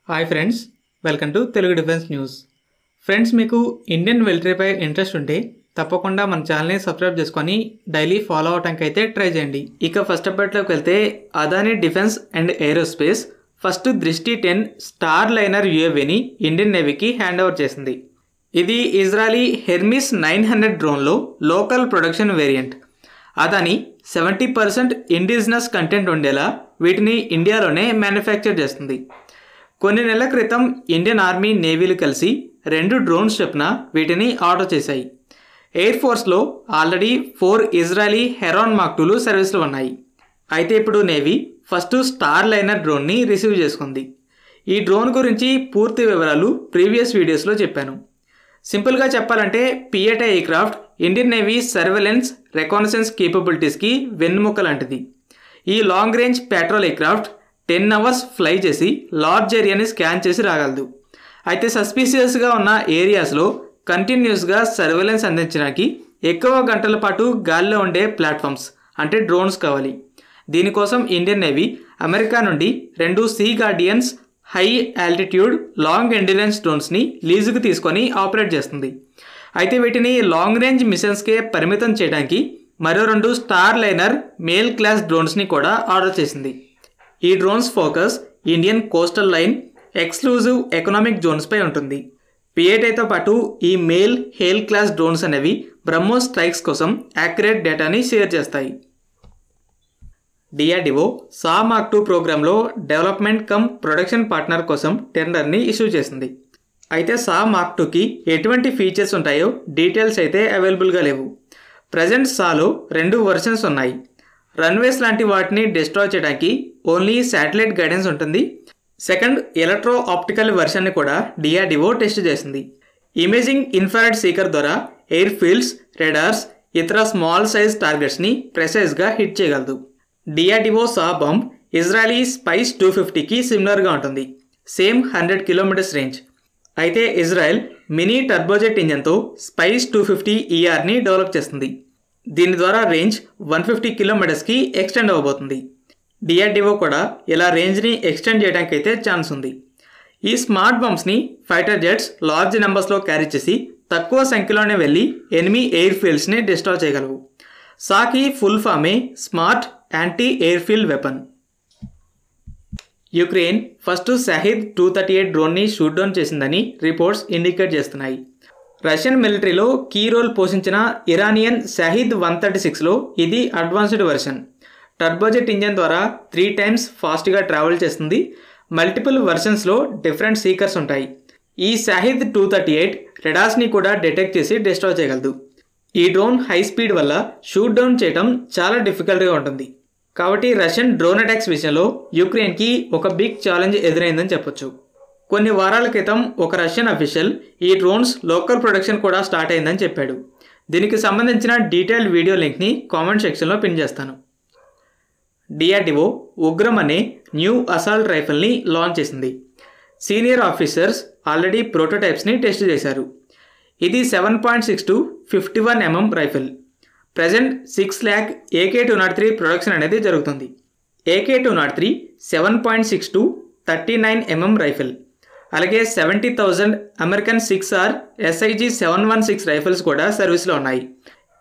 Hi friends, welcome to Telugu defence news. Friends, మీకు Indian మిలిటరీపై interest ఉంటే తప్పకుండా మన ఛానల్ని సబ్స్క్రైబ్ చేసుకొని డైలీ ఫాలో అవడానికి అయితే ట్రై చేయండి. ఇక ఫస్ట్ అప్డేట్లోకి వెళ్తే Adani defence and aerospace first Drishti 10 Starliner యూఏవీని ఇండియన్ నేవీకి హ్యాండ్ ఓవర్ చేసింది. ఇది ఇజ్రాయలీ హెర్మిస్ 900 డ్రోన్లో local production variant. Adani 70% indigenous content ఉండేలా వీటిని ఇండియాలోనే మ్యానుఫ్యాక్చర్ చేస్తుంది. కొన్ని నెలల క్రితం ఇండియన్ ఆర్మీ నేవీలు కలిసి 2 డ్రోన్స్ చొప్పున వీటిని ఆర్డర్ చేశాయి. ఎయిర్ ఫోర్స్లో ఆల్రెడీ 4 ఇజ్రాయలీ హెరాన్ మార్క్ 2లు సర్వీస్లో ఉన్నాయి. అయితే ఇప్పుడు నేవీ ఫస్ట్ స్టార్ లైనర్ డ్రోన్ని రిసీవ్ చేసుకుంది. ఈ డ్రోన్ గురించి పూర్తి వివరాలు ప్రీవియస్ వీడియోస్లో చెప్పాను. సింపుల్గా చెప్పాలంటే P eight aircraft Indian navy surveillance reconnaissance కేపబిలిటీస్కి వెన్నెముక లాంటిది. ఈ long range patrol aircraft 10 hours fly చేసి లార్జ్ ఏరియాని స్కాన్ చేసి రాగలదు. అయితే సస్పీషియస్గా ఉన్న ఏరియాస్లో కంటిన్యూస్గా సర్వేలెన్స్ అందించడానికి ఎక్కువ గంటల పాటు గాల్లో ఉండే ప్లాట్ఫామ్స్ అంటే డ్రోన్స్ కావాలి. దీనికోసం ఇండియన్ నేవీ అమెరికా నుండి 2 sea guardians high altitude long endurance డ్రోన్స్ని లీజుకు తీసుకొని ఆపరేట్ చేస్తుంది. అయితే వీటిని లాంగ్ రేంజ్ మిషన్స్కే పరిమితం చేయడానికి మరో 2 స్టార్ లైనర్ మేల్ క్లాస్ డ్రోన్స్ని కూడా ఆర్డర్ చేసింది. ఈ drones focus Indian coastal line exclusive economic జోన్స్పై ఉంటుంది. పిఏటితో పాటు ఈ మేల్ హేల్ క్లాస్ డ్రోన్స్ అనేవి బ్రహ్మోస్ స్ట్రైక్స్ కోసం యాక్యురేట్ డేటాని షేర్ చేస్తాయి. డిఆర్డిఓ సా మార్క్ 2 ప్రోగ్రాంలో డెవలప్మెంట్ కమ్ ప్రొడక్షన్ పార్ట్నర్ కోసం టెండర్ని ఇష్యూ చేసింది. అయితే సా మార్క్ 2కి ఎటువంటి ఫీచర్స్ ఉంటాయో డీటెయిల్స్ అయితే అవైలబుల్గా లేవు. ప్రజెంట్ సాలో 2 వెర్షన్స్ ఉన్నాయి. రన్వేస్ లాంటి వాటిని డిస్ట్రాయ్ చేయడానికి ఓన్లీ శాటిలైట్ గైడెన్స్ ఉంటుంది. సెకండ్ ఎలక్ట్రో ఆప్టికల్ వెర్షన్ని కూడా డిఆర్డిఓ టెస్ట్ చేసింది. ఇమేజింగ్ ఇన్ఫ్రారెడ్ సీకర్ ద్వారా ఎయిర్ ఫీల్డ్స్, రెడార్స్, ఇతర స్మాల్ సైజ్ టార్గెట్స్ని ప్రెసైజ్గా హిట్ చేయగలదు. డిఆర్డిఓ సా బాంబ్ ఇజ్రాయలీ స్పైస్ 250కి సిమిలర్గా ఉంటుంది. Same 100 kilometres range. అయితే ఇజ్రాయెల్ మినీ టర్బోజెట్ ఇంజన్తో స్పైస్ 250 ఈఆర్ని డెవలప్ చేస్తుంది. దీని ద్వారా రేంజ్ 150 కిలోమీటర్స్కి ఎక్స్టెండ్ అవ్వబోతుంది. డిఆర్డిఓ కూడా ఇలా రేంజ్ని ఎక్స్టెండ్ చేయడానికి అయితే ఛాన్స్ ఉంది. ఈ స్మార్ట్ బాంబ్స్ని ఫైటర్ జెట్స్ లార్జ్ నెంబర్స్లో క్యారీ చేసి తక్కువ సంఖ్యలోనే వెళ్ళి ఎనిమీ ఎయిర్ ఫీల్డ్స్ని డిస్ట్రాయ్ చేయగలవు. సాకి ఫుల్ ఫామే smart anti air field weapon. Ukraine first Shahed 238 డ్రోన్ని షూట్ డౌన్ చేసిందని రిపోర్ట్స్ ఇండికేట్ చేస్తున్నాయి. రష్యన్ మిలిటరీలో కీ రోల్ పోషించిన ఇరానియన్ షాహిద్ 136లో ఇది అడ్వాన్స్డ్ వెర్షన్. టర్బోజెట్ ఇంజన్ ద్వారా 3 టైమ్స్ ఫాస్ట్గా ట్రావెల్ చేస్తుంది. మల్టిపుల్ వెర్షన్స్లో డిఫరెంట్ సీకర్స్ ఉంటాయి. ఈ షాహిద్ 238 రెడార్స్ని కూడా డిటెక్ట్ చేసి డిస్ట్రాయ్ చేయగలదు. ఈ డ్రోన్ హై స్పీడ్ వల్ల షూట్ డౌన్ చేయడం చాలా డిఫికల్ట్గా ఉంటుంది. కాబట్టి రష్యన్ డ్రోన్ అటాక్స్ విషయంలో యుక్రెయిన్కి ఒక బిగ్ ఛాలెంజ్ ఎదురైందని చెప్పొచ్చు. కొన్ని వారాల క్రితం ఒక రష్యన్ అఫీషియల్ ఈ డ్రోన్స్ లోకల్ ప్రొడక్షన్ కూడా స్టార్ట్ అయిందని చెప్పాడు. దీనికి సంబంధించిన డీటెయిల్డ్ వీడియో లింక్ని కామెంట్ సెక్షన్లో పిన్ చేస్తాను. డిఆర్డిఓ ఉగ్రం అనే న్యూ అసాల్ట్ రైఫిల్ని లాంచ్ చేసింది. సీనియర్ ఆఫీసర్స్ ఆల్రెడీ ప్రోటోటైప్స్ని టెస్ట్ చేశారు. ఇది 7.6 to 51 mm rifle. Present 6 lakh AK-203 production అనేది జరుగుతుంది. AK-203 7.6 to 39 mm rifle. అలాగే 70,000 అమెరికన్ 6R SIG 716 రైఫిల్స్ కూడా సర్వీస్లో ఉన్నాయి.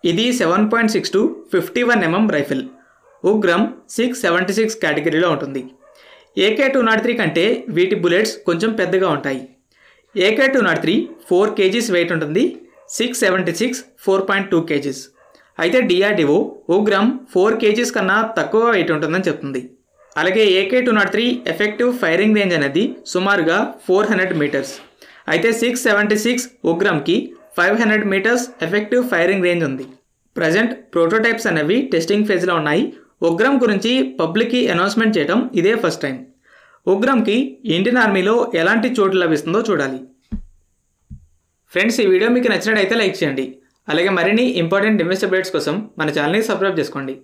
ఇది 7.6 to 51 mm రైఫిల్. ఉగ్రం 676 కేటగిరీలో ఉంటుంది. AK-203 కంటే వీటి బుల్లెట్స్ కొంచెం పెద్దగా ఉంటాయి. AK-203 4 kgs వెయిట్ ఉంటుంది. 676 4.2 kgs. అయితే డిఆర్డిఓ ఉగ్రం 4 kgs కన్నా తక్కువ వెయిట్ ఉంటుందని చెప్తుంది. అలాగే AK-203 ఎఫెక్టివ్ ఫైరింగ్ రేంజ్ అనేది సుమారుగా 400 మీటర్స్. అయితే 676 ఉగ్రంకి 500 మీటర్స్ ఎఫెక్టివ్ ఫైరింగ్ రేంజ్ ఉంది. ప్రజెంట్ ప్రోటోటైప్స్ అనేవి టెస్టింగ్ ఫేజ్లో ఉన్నాయి. ఉగ్రం గురించి పబ్లిక్కి అనౌన్స్మెంట్ చేయడం ఇదే ఫస్ట్ టైం. ఉగ్రంకి ఇండియన్ ఆర్మీలో ఎలాంటి చోటు లభిస్తుందో చూడాలి. ఫ్రెండ్స్, ఈ వీడియో మీకు నచ్చినట్టయితే లైక్ చేయండి. అలాగే మరిన్ని ఇంపార్టెంట్ డిఫెన్స్ అప్డేట్స్ కోసం మన ఛానల్ని సబ్స్క్రైబ్ చేసుకోండి.